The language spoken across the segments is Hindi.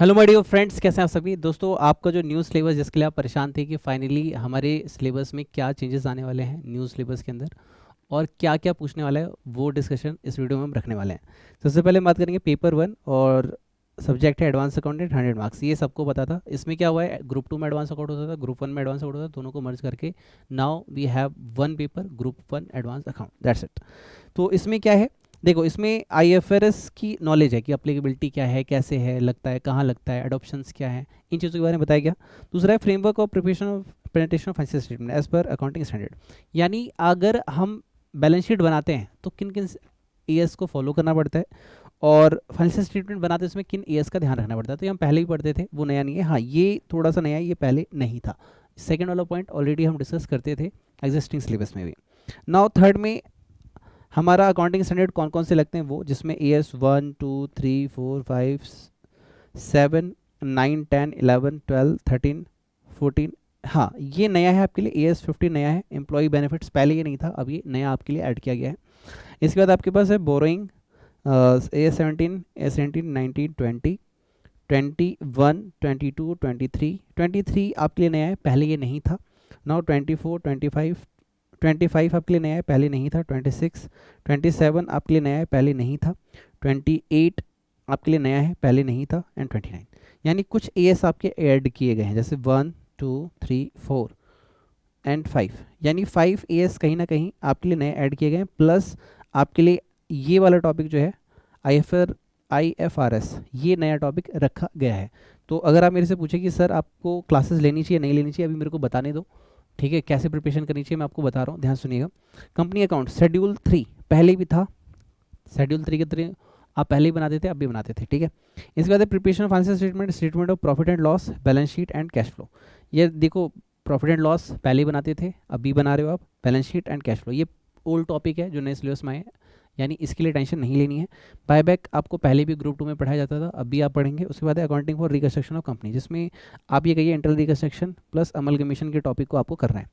हेलो माय डियर फ्रेंड्स, कैसे हैं आप सभी दोस्तों। आपका जो न्यू सिलेबस जिसके लिए आप परेशान थे कि फाइनली हमारे सिलेबस में क्या चेंजेस आने वाले हैं न्यू सिलेबस के अंदर और क्या क्या पूछने वाला है, वो डिस्कशन इस वीडियो में हम रखने वाले हैं। सबसे पहले हम बात करेंगे पेपर वन और सब्जेक्ट है एडवांस अकाउंटेंट 100 मार्क्स। ये सबको पता था। इसमें क्या हुआ है, ग्रुप टू में एडवांस अकाउंट होता था, ग्रुप वन में एडवांस अकाउंट होता था, दोनों को मर्ज करके now we have one paper group one advance account, that's it. तो इसमें क्या है, देखो इसमें आईएफआरएस की नॉलेज है कि अप्लीकेबिलिटी क्या है, कैसे है, लगता है कहाँ लगता है, अडॉप्शंस क्या है, इन चीज़ों के बारे में बताया गया। दूसरा है framework of preparation of presentation of financial statement as per accounting standard. यानी अगर हम बैलेंस शीट बनाते हैं तो किन किन एएस को फॉलो करना पड़ता है और फाइनेंशियल स्टेटमेंट बनाते हैं उसमें किन एएस का ध्यान रखना पड़ता है। तो ये हम पहले ही पढ़ते थे, वो नया नहीं है। हाँ, ये थोड़ा सा नया है, ये पहले नहीं था। सेकेंड वाला पॉइंट ऑलरेडी हम डिस्कस करते थे एग्जिस्टिंग सिलेबस में भी। नाउ थर्ड में हमारा अकाउंटिंग स्टैंडर्ड कौन कौन से लगते हैं, वो जिसमें एएस 1 2 3 4 5 7 9 10 11 12 13 14। हाँ, ये नया है आपके लिए, एएस 50 नया है। एम्प्लॉय बेनिफिट्स पहले ये नहीं था, अब ये नया आपके लिए ऐड किया गया है। इसके बाद आपके पास है बोरोइंग, एएस 17 एएस 17 19 20 21 22 23 आपके लिए नया है, पहले ये नहीं था। नाउ 24 25 आपके लिए नया है, पहले नहीं था। 26 27 आपके लिए नया है, पहले नहीं था। 28 आपके लिए नया है, पहले नहीं था। एंड 29 यानी कुछ एएस आपके ऐड किए गए हैं, जैसे 1 2 3 4 एंड 5, यानी 5 एएस कहीं ना कहीं आपके लिए नए ऐड किए गए हैं। प्लस आपके लिए ये वाला टॉपिक जो है आईएफआरएस, ये नया टॉपिक रखा गया है। तो अगर आप मेरे से पूछे कि सर आपको क्लासेस लेनी चाहिए नहीं लेनी चाहिए, अभी मेरे को बताने दो, ठीक है, कैसे प्रिपरेशन करनी चाहिए मैं आपको बता रहा हूँ, ध्यान सुनिएगा। कंपनी अकाउंट शेड्यूल 3 पहले भी था, शेड्यूल 3 के तरह आप पहले ही बनाते थे, अब भी बनाते थे, ठीक है। इसके बाद preparation of financial statement, statement of profit and loss, balance sheet and cash flow. ये देखो, प्रॉफिट एंड लॉस पहले ही बनाते थे, अभी बना रहे हो आप। Balance sheet and cash flow ये ओल्ड टॉपिक है जो नए सिलेबस में आए, यानी इसके लिए टेंशन नहीं लेनी है। बायबैक आपको पहले भी ग्रुप टू में पढ़ाया जाता था, अब भी आप पढ़ेंगे। उसके बाद है accounting for reconstruction of company, जिसमें आप ये कहिए इंटरनल रिकंस्ट्रक्शन प्लस अमलगमेशन के टॉपिक को आपको करना है।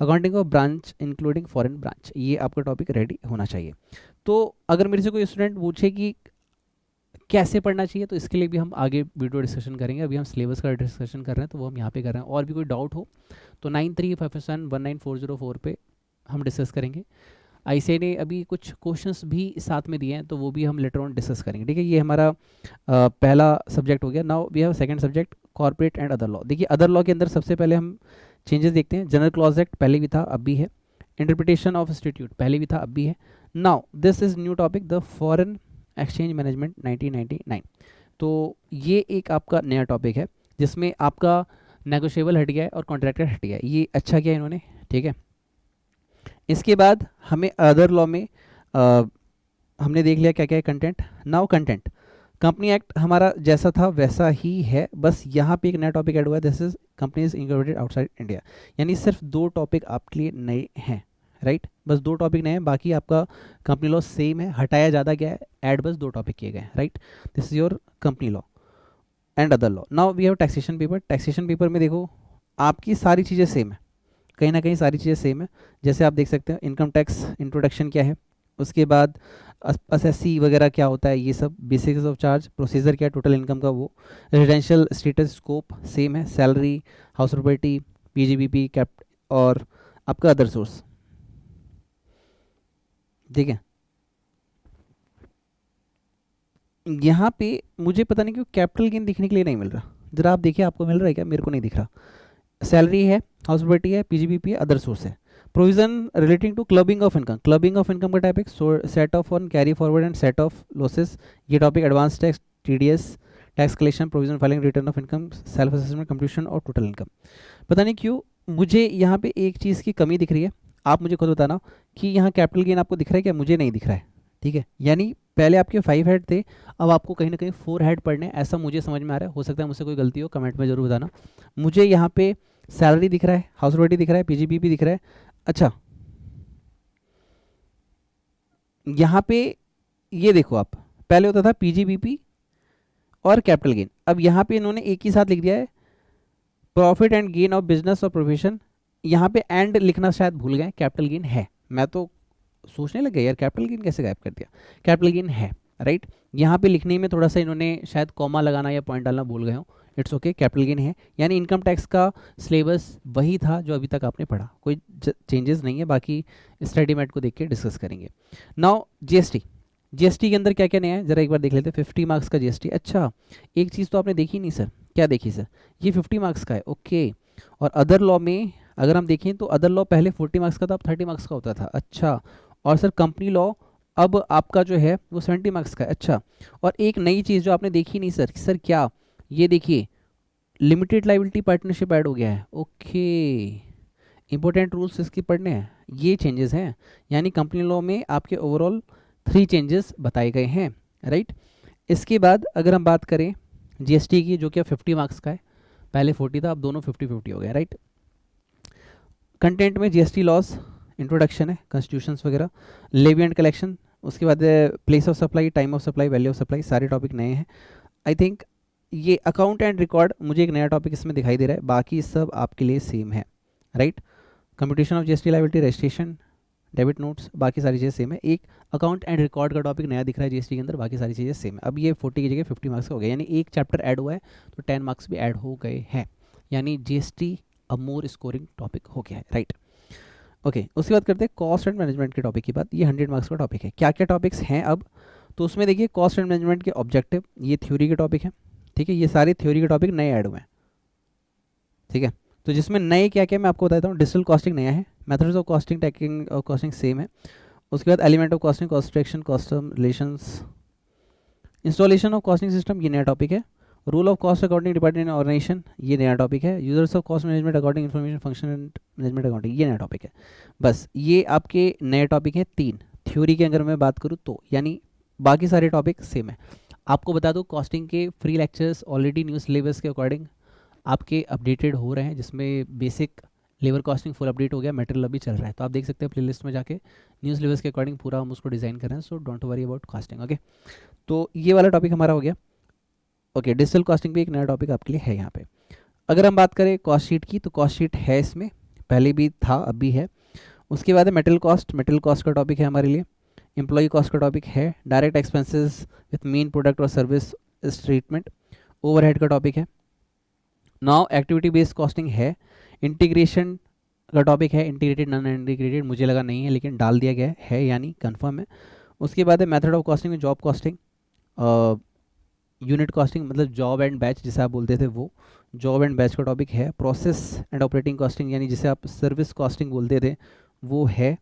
Accounting of branch including foreign branch, ये आपका टॉपिक रेडी होना चाहिए। तो अगर मेरे से कोई स्टूडेंट पूछे कि कैसे पढ़ना चाहिए, तो इसके लिए भी हम आगे वीडियो डिस्कशन करेंगे। अभी हम सिलेबस का डिस्कशन कर रहे हैं, तो वो हम यहाँ पे कर रहे हैं। और भी कोई डाउट हो तो 93571940 पे हम डिस्कस करेंगे। आईसीआई ने अभी कुछ क्वेश्चंस भी साथ में दिए हैं, तो वो भी हम लेटर ऑन डिस्कस करेंगे, ठीक है। ये हमारा पहला सब्जेक्ट हो गया। Now we have second subject corporate and other law. देखिए अदर लॉ के अंदर सबसे पहले हम चेंजेस देखते हैं। जनरल क्लॉज एक्ट पहले भी था, अब भी है। इंटरप्रिटेशन ऑफ इंस्टीट्यूट पहले भी था, अब भी है। Now this is new topic, the foreign exchange management 1999। तो ये एक आपका नया टॉपिक है जिसमें आपका नेगोशिएबल हट गया है और कॉन्ट्रैक्टर हट गया है। ये अच्छा किया इन्होंने, ठीक है। इसके बाद हमें अदर लॉ में हमने देख लिया क्या क्या है content. Now content, company act हमारा जैसा था वैसा ही है, बस यहाँ पे एक नया टॉपिक ऐड हुआ है, this is companies incorporated outside India. यानी सिर्फ 2 टॉपिक आपके लिए नए हैं, राइट। बस 2 टॉपिक नए हैं, बाकी आपका कंपनी लॉ सेम है, हटाया ज़्यादा गया है, ऐड बस 2 टॉपिक किए गए हैं, right. This is your company law and other law. Now we have taxation paper. Taxation paper में देखो आपकी सारी चीज़ें सेम है, कहीं ना कहीं सारी चीज़ें सेम है। जैसे आप देख सकते हैं इनकम टैक्स इंट्रोडक्शन क्या है, उसके बाद एसएससी वगैरह क्या होता है, ये सब बेसिक्स ऑफ चार्ज, प्रोसीजर क्या है टोटल इनकम का, वो रेजिडेंशियल स्टेटस स्कोप सेम है, salary, house property, PGBP cap और आपका अदर सोर्स, ठीक है। यहाँ पे मुझे पता नहीं क्यों कैपिटल गेन दिखने के लिए नहीं मिल रहा, जरा आप देखिए आपको मिल रहा है क्या, मेरे को नहीं दिख रहा। सैलरी है, हाउस प्रॉपर्टी है, पीजीबीपी है, अदर सोर्स है। Provision relating to clubbing of income, clubbing of income का topic, set off on carry forward and set off losses, ये topic advance tax, TDS, tax collection, provision filing, return of income, self assessment, computation और टोटल इनकम। पता नहीं क्यों मुझे यहाँ पे एक चीज़ की कमी दिख रही है, आप मुझे खुद बताना कि यहाँ कैपिटल गेन आपको दिख रहा है क्या, मुझे नहीं दिख रहा है, ठीक है। यानी पहले आपके 5 हेड थे, अब आपको कहीं ना कहीं 4 हेड पढ़ने, ऐसा मुझे समझ में आ रहा है। हो सकता है मुझसे कोई गलती हो, कमेंट में जरूर बताना। मुझे यहाँ पे सैलरी दिख रहा है, हाउस प्रॉपर्टी दिख रहा है, पीजीबीपी दिख रहा है। अच्छा, यहाँ पे ये देखो आप, पहले होता था पीजीबीपी और कैपिटल गेन, अब यहाँ पे इन्होंने एक ही साथ लिख दिया है profit and gain of business और प्रोफेशन। यहाँ पे एंड लिखना शायद भूल गए, कैपिटल गेन है। मैं तो सोचने लग गया यार कैपिटल गेन कैसे गायब कर दिया, कैपिटल गेन है, राइट। यहाँ पे लिखने में थोड़ा सा इन्होंने शायद कॉमा लगाना या पॉइंट डालना भूल गए हो, इट्स ओके। कैपिटल गेन है, यानी इनकम टैक्स का सिलेबस वही था जो अभी तक आपने पढ़ा, कोई चेंजेस नहीं है, बाकी स्टडी मैट को देख के डिस्कस करेंगे। नाउ जीएसटी, जीएसटी के अंदर क्या क्या नया है जरा एक बार देख लेते हैं। 50 मार्क्स का जीएसटी, अच्छा एक चीज़ तो आपने देखी नहीं सर, क्या देखी सर, ये 50 मार्क्स का है, ओके। और अदर लॉ में अगर हम देखें तो अदर लॉ पहले 40 मार्क्स का था, अब 30 मार्क्स का होता था, अच्छा। और सर कंपनी लॉ अब आपका जो है वो 70 मार्क्स का है, अच्छा। और एक नई चीज़ जो आपने देखी नहीं सर, सर क्या, ये देखिए लिमिटेड लाइबिलिटी पार्टनरशिप ऐड हो गया है, ओके। इंपॉर्टेंट रूल्स इसके पढ़ने हैं, ये चेंजेस हैं, यानी कंपनी लॉ में आपके ओवरऑल 3 चेंजेस बताए गए हैं, राइट। इसके बाद अगर हम बात करें जीएसटी की, जो कि 50 मार्क्स का है, पहले 40 था, अब दोनों 50-50 हो गया, राइट। कंटेंट में जीएसटी लॉस, इंट्रोडक्शन है, कॉन्स्टिट्यूशंस वगैरह, लेवी एंड कलेक्शन, उसके बाद place of supply, time of supply, value of supply, सारे टॉपिक नए हैं। आई थिंक ये अकाउंट एंड रिकॉर्ड, मुझे एक नया टॉपिक इसमें दिखाई दे रहा है, बाकी सब आपके लिए सेम है, right. Computation of GST liability, registration, debit notes, बाकी सारी चीज़ें सेम है। एक अकाउंट एंड रिकॉर्ड का टॉपिक नया दिख रहा है जीएसटी के अंदर, बाकी सारी चीज़ें सेम है। अब ये 40 की जगह 50 मार्क्स का हो गया, यानी एक चैप्टर ऐड हुआ है तो 10 मार्क्स भी ऐड हो गए हैं, यानी जीएसटी अब मोर स्कोरिंग टॉपिक हो गया है, राइट। ओके, उसके बाद करते हैं कॉस्ट एंड मैनेजमेंट के टॉपिक की बात। ये 100 मार्क्स का टॉपिक है। क्या क्या टॉपिक्स हैं अब, तो उसमें देखिए कॉस्ट एंड मैनेजमेंट के ऑब्जेक्टिव, ये थ्योरी के टॉपिक है, ठीक है। ये सारे थ्योरी के टॉपिक नए ऐड हुए हैं, ठीक है। तो जिसमें नए क्या क्या मैं आपको बताता हूँ। डिजिटल कॉस्टिंग नया है, मेथड्स ऑफ कॉस्टिंग, टैकिंग और कॉस्टिंग सेम है। उसके बाद element of costing, cost action, custom relations, installation of costing system, ये नया टॉपिक है। Rule of cost accounting department organisation, ये नया टॉपिक है। Users of cost management accounting information function and management accounting, ये नया टॉपिक है। बस ये आपके नए टॉपिक हैं 3 थ्योरी के अगर मैं बात करूँ तो, यानी बाकी सारे टॉपिक सेम है। आपको बता दूँ कॉस्टिंग के free lectures already knew syllabus के अकॉर्डिंग आपके अपडेटेड हो रहे हैं, जिसमें basic labour costing full update हो गया, मटेरियल अभी चल रहा है, तो आप देख सकते हैं प्लेलिस्ट में जाके न्यू सिलेबस के अकॉर्डिंग पूरा हम उसको डिज़ाइन कर रहे हैं। So don't worry about costing, okay. तो ये वाला टॉपिक हमारा हो गया, ओके। डिजिटल कॉस्टिंग भी एक नया टॉपिक आपके लिए है यहाँ पे। अगर हम बात करें कॉस्ट शीट की, तो कॉस्ट शीट है इसमें, पहले भी था अब भी है। उसके बाद है मेटल कॉस्ट, मेटल कॉस्ट का टॉपिक है हमारे लिए। एम्प्लॉय कॉस्ट का टॉपिक है। Direct expenses with main product और सर्विस ट्रीटमेंट, ओवरहेड का टॉपिक है। नाउ एक्टिविटी बेस्ड कॉस्टिंग है। इंटीग्रेशन का टॉपिक है, इंटीग्रेटेड नॉन इंटीग्रेटेड मुझे लगा नहीं है, लेकिन डाल दिया गया है यानी कंफर्म है। उसके बाद है मेथड ऑफ कॉस्टिंग में जॉब कॉस्टिंग, यूनिट कॉस्टिंग मतलब जॉब एंड बैच जिसे आप बोलते थे, वो जॉब एंड बैच का टॉपिक है। प्रोसेस एंड ऑपरेटिंग कॉस्टिंग, यानी जिसे आप सर्विस कॉस्टिंग बोलते थे, वो है।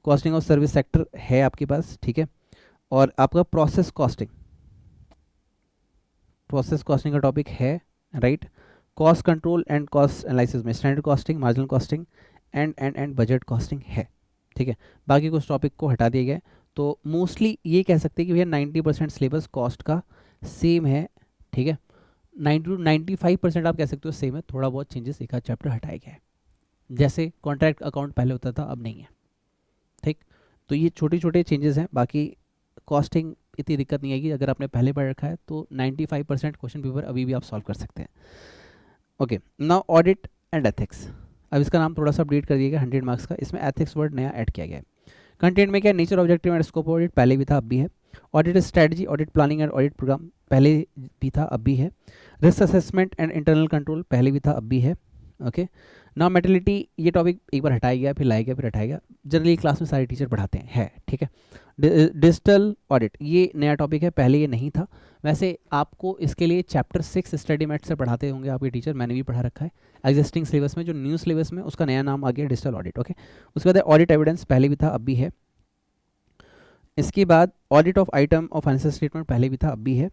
कॉस्टिंग ऑफ सर्विस सेक्टर है आपके पास, ठीक है। और आपका प्रोसेस कॉस्टिंग, प्रोसेस कॉस्टिंग का टॉपिक है, right. Cost control and cost analysis में standard costing, marginal costing and budget costing है, ठीक है। बाकी कुछ टॉपिक को हटा दिया गया है, तो मोस्टली ये कह सकते हैं कि भैया 90% सिलेबस कॉस्ट का सेम है, ठीक है। 90 to 95% आप कह सकते हो सेम है, थोड़ा बहुत चेंजेस एक आध चैप्टर हटाया गया है, जैसे कॉन्ट्रैक्ट अकाउंट पहले होता था अब नहीं है, ठीक। तो ये छोटे छोटे चेंजेस हैं, बाकी कॉस्टिंग इतनी दिक्कत नहीं आएगी। अगर आपने पहले पढ़ रखा है तो 95% क्वेश्चन पेपर अभी भी आप सॉल्व कर सकते हैं, okay. Now audit and ethics, अब इसका नाम थोड़ा सा अपडेट कर दिया गया 100 मार्क्स का, इसमें एथिक्स वर्ड नया ऐड किया गया है। कंटेंट में क्या, nature, objective and scope audit, पहले भी था अब भी है। Audit strategy, audit planning and audit programme, पहले भी था अब भी है। Risk assessment and internal control, पहले भी था अब भी है, ओके। नाउ मेटर्निटी, ये टॉपिक एक बार हटाया गया, फिर लाया गया, फिर हटाया गया, जनरली क्लास में सारे टीचर पढ़ाते हैं, है, ठीक है। डिजिटल ऑडिट, ये नया टॉपिक है, पहले ये नहीं था। वैसे आपको इसके लिए चैप्टर 6 स्टडी मैट से पढ़ाते होंगे आपके टीचर, मैंने भी पढ़ा रखा है एग्जिस्टिंग सिलेबस में। जो न्यू सिलेबस में उसका नया नाम आ गया डिजिटल ऑडिट, ओके। उसके बाद ऑडिट एविडेंस, पहले भी था अब भी है। इसके बाद audit of item of financial statement, पहले भी था अब भी है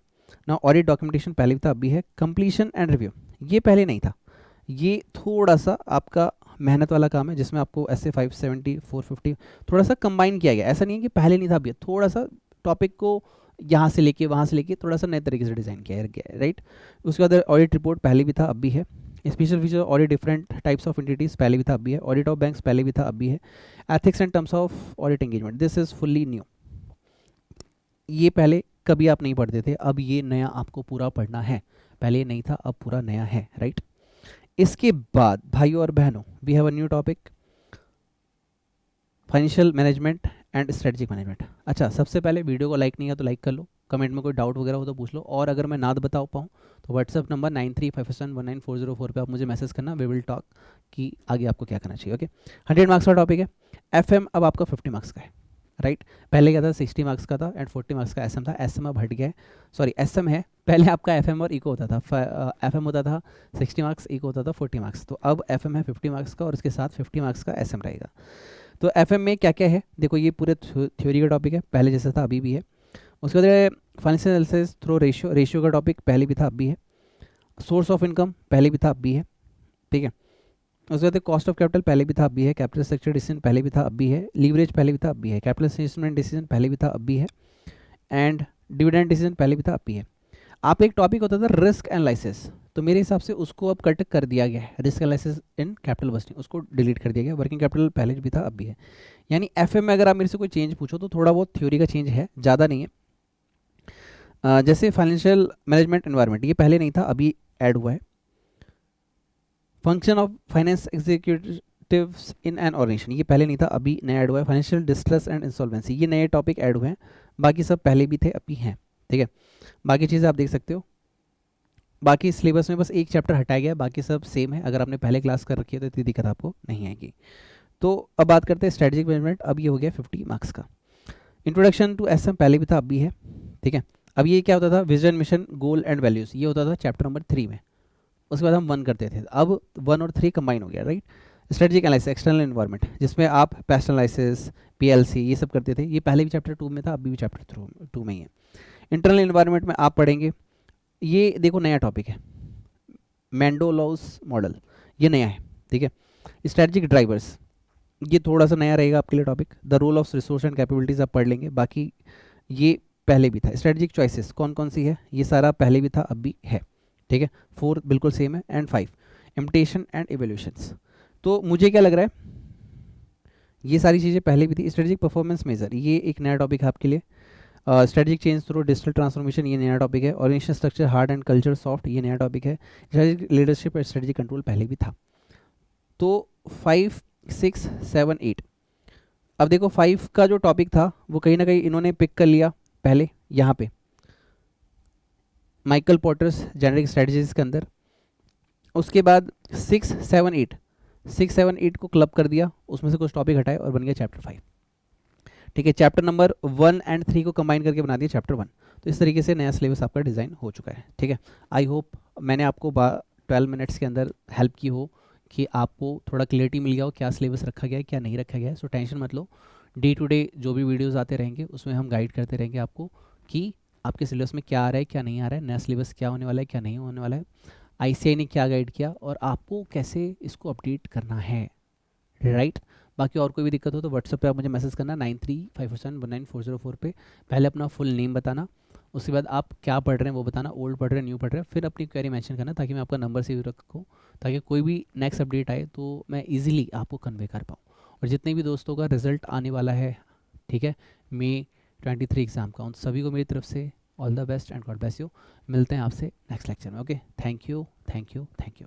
ना। ऑडिट डॉक्यूमेंटेशन, पहले भी था अब भी है। कंप्लीशन एंड रिव्यू, ये पहले नहीं था, ये थोड़ा सा आपका मेहनत वाला काम है, जिसमें आपको ऐसे 570 450 थोड़ा सा कंबाइन किया गया। ऐसा नहीं है कि पहले नहीं था अब, थोड़ा सा टॉपिक को यहाँ से लेके वहाँ से लेके थोड़ा सा नए तरीके से डिज़ाइन किया गया है, राइट। उसके बाद ऑडिट रिपोर्ट, पहले भी था अब भी है। Special feature audit different types of entities, पहले भी था अब भी है। ऑडिट ऑफ बैंक्स, पहले भी था अब भी है। Ethics and terms of audit engagement, this is fully new, ये पहले कभी आप नहीं पढ़ते थे, अब ये नया आपको पूरा पढ़ना है, पहले ये नहीं था अब पूरा नया है, राइट। इसके बाद भाइयों और बहनों, we have a new topic, financial management and strategic management. अच्छा, सबसे पहले वीडियो को लाइक नहीं है तो लाइक कर लो, कमेंट में कोई डाउट वगैरह हो तो पूछ लो, और अगर मैं ना बता पाऊँ तो व्हाट्सअप नंबर 9357194004 पे आप मुझे मैसेज करना, वी विल टॉक कि आगे आपको क्या करना चाहिए। ओके, 100 मार्क्स का टॉपिक है। एफएम अब आपका 50 मार्क्स का है, राइट। पहले क्या था, 60 मार्क्स का था एंड 40 मार्क्स का एसएम था। एसएम अब हट गया है, सॉरी एसएम है, पहले आपका एफएम और इको होता था। एफएम होता था 60 मार्क्स, इको होता था 40 मार्क्स, तो अब एफएम है 50 मार्क्स का और उसके साथ 50 मार्क्स का एसएम रहेगा। तो एफएम में क्या क्या है, देखो ये पूरे थ्योरी का टॉपिक है, पहले जैसा था अभी भी है। उसके बाद financial analysis through ratio, ratio का टॉपिक पहले भी था अब भी है। सोर्स ऑफ इनकम पहले भी था अब भी है, ठीक है। उसके बाद कॉस्ट ऑफ कैपिटल पहले भी था अब भी है। कैपिटल स्ट्रक्चर डिसीजन पहले भी था अब भी है। लीवरेज पहले भी था अब भी है। कैपिटल इन्वेस्टमेंट डिसीजन पहले भी था अब भी है। एंड डिविडेंड डिसीजन पहले भी था अब भी है। आप एक टॉपिक होता था रिस्क एनालिसिस, तो मेरे हिसाब से उसको अब कट कर दिया गया है, risk analysis in capital budgeting, उसको डिलीट कर दिया गया। वर्किंग कैपिटल पहले भी था अब भी है। यानी एफएम में अगर आप मेरे से कोई चेंज पूछो तो थोड़ा बहुत थ्योरी का चेंज है, ज़्यादा नहीं है। जैसे फाइनेंशियल मैनेजमेंट एनवायरनमेंट, ये पहले नहीं था, अभी ऐड हुआ है। Function of finance executives in an organisation, ये पहले नहीं था, अभी नया ऐड हुआ है। फाइनेंशियल डिस्ट्रेस एंड इंसॉल्वेंसी, ये नए टॉपिक ऐड हुए हैं, बाकी सब पहले भी थे अभी हैं, ठीक है। बाकी चीज़ें आप देख सकते हो। बाकी सिलेबस में बस एक चैप्टर हटाया गया है, बाकी सब सेम है। अगर आपने पहले क्लास कर रखी है तो इतनी दिक्कत आपको नहीं आएगी। तो अब बात करते हैं स्ट्रेटेजिक मैनेजमेंट, अब ये हो गया 50 मार्क्स का। इंट्रोडक्शन टू एसएम पहले भी था अब भी है, ठीक है। अब ये क्या होता था, vision mission goal and values, ये होता था चैप्टर नंबर 3 में। उसके बाद हम 1 करते थे, अब 1 और 3 कंबाइन हो गया, right. Strategic analysis external environment, जिसमें आप पेस्ट एनालिसिस, पीएलसी, ये सब करते थे, ये पहले भी चैप्टर 2 में था, अभी भी चैप्टर 2 में ही है। इंटरनल एनवायरनमेंट में आप पढ़ेंगे, ये देखो नया टॉपिक है, मैंडोलॉस मॉडल, ये नया है, ठीक है। स्ट्रेटेजिक ड्राइवर्स, ये थोड़ा सा नया रहेगा आपके लिए topic. The role of resource and capabilities आप पढ़ लेंगे, बाकी ये पहले भी था। स्ट्रेटेजिक चॉइसेस कौन कौन सी है, ये सारा पहले भी था अब भी है, ठीक है। 4 बिल्कुल सेम है। एंड 5 इम्पटेशन एंड इवेल्यूशंस, तो मुझे क्या लग रहा है ये सारी चीज़ें पहले भी थी। स्ट्रेटेजिक परफॉर्मेंस मेजर, ये एक नया टॉपिक है आपके लिए। Strategic change through digital transformation, ये नया टॉपिक है। Organisation structure hard and culture soft, ये नया टॉपिक है। स्ट्रेटेजिक लीडरशिप और स्ट्रेटेजिक कंट्रोल पहले भी था। तो 5, 6, 7, 8, अब देखो 5 का जो टॉपिक था वो कहीं ना कहीं इन्होंने पिक कर लिया पहले यहाँ पे माइकल पॉटर्स जेनेरिक स्ट्रेटजीज के अंदर। उसके बाद 6, 7, 8, 6, 7, 8 को क्लब कर दिया, उसमें से कुछ टॉपिक हटाए और बन गया चैप्टर 5, ठीक है। चैप्टर नंबर 1 एंड 3 को कंबाइन करके बना दिया चैप्टर 1। तो इस तरीके से नया सिलेबस आपका डिज़ाइन हो चुका है, ठीक है। आई होप मैंने आपको 12 मिनट्स के अंदर हेल्प की हो कि आपको थोड़ा क्लियरिटी मिल गया हो क्या सिलेबस रखा गया है क्या नहीं रखा गया है। सो टेंशन मत लो, डे टू डे जो भी वीडियोस आते रहेंगे उसमें हम गाइड करते रहेंगे आपको कि आपके सिलेबस में क्या आ रहा है क्या नहीं आ रहा है, नया सिलेबस क्या होने वाला है क्या नहीं होने वाला है, आईसीआई ने क्या गाइड किया और आपको कैसे इसको अपडेट करना है, राइट। बाकी और कोई भी दिक्कत हो तो व्हाट्सएप पे आप मुझे मैसेज करना 9357194004 पे। पहले अपना फुल नेम बताना, उसके बाद आप क्या पढ़ रहे हैं वो बताना, ओल्ड पढ़ रहे हैं न्यू पढ़ रहे हैं, फिर अपनी क्वेरी मेंशन करना ताकि मैं आपका नंबर सेव रखूँ, ताकि कोई भी नेक्स्ट अपडेट आए तो मैं इजीली आपको कन्वे कर पाऊँ। और जितने भी दोस्तों का रिजल्ट आने वाला है, ठीक है, May 23 एग्ज़ाम का, उन सभी को मेरी तरफ से all the best and God bless you. मिलते हैं आपसे नेक्स्ट लेक्चर में। Okay, thank you thank you thank you.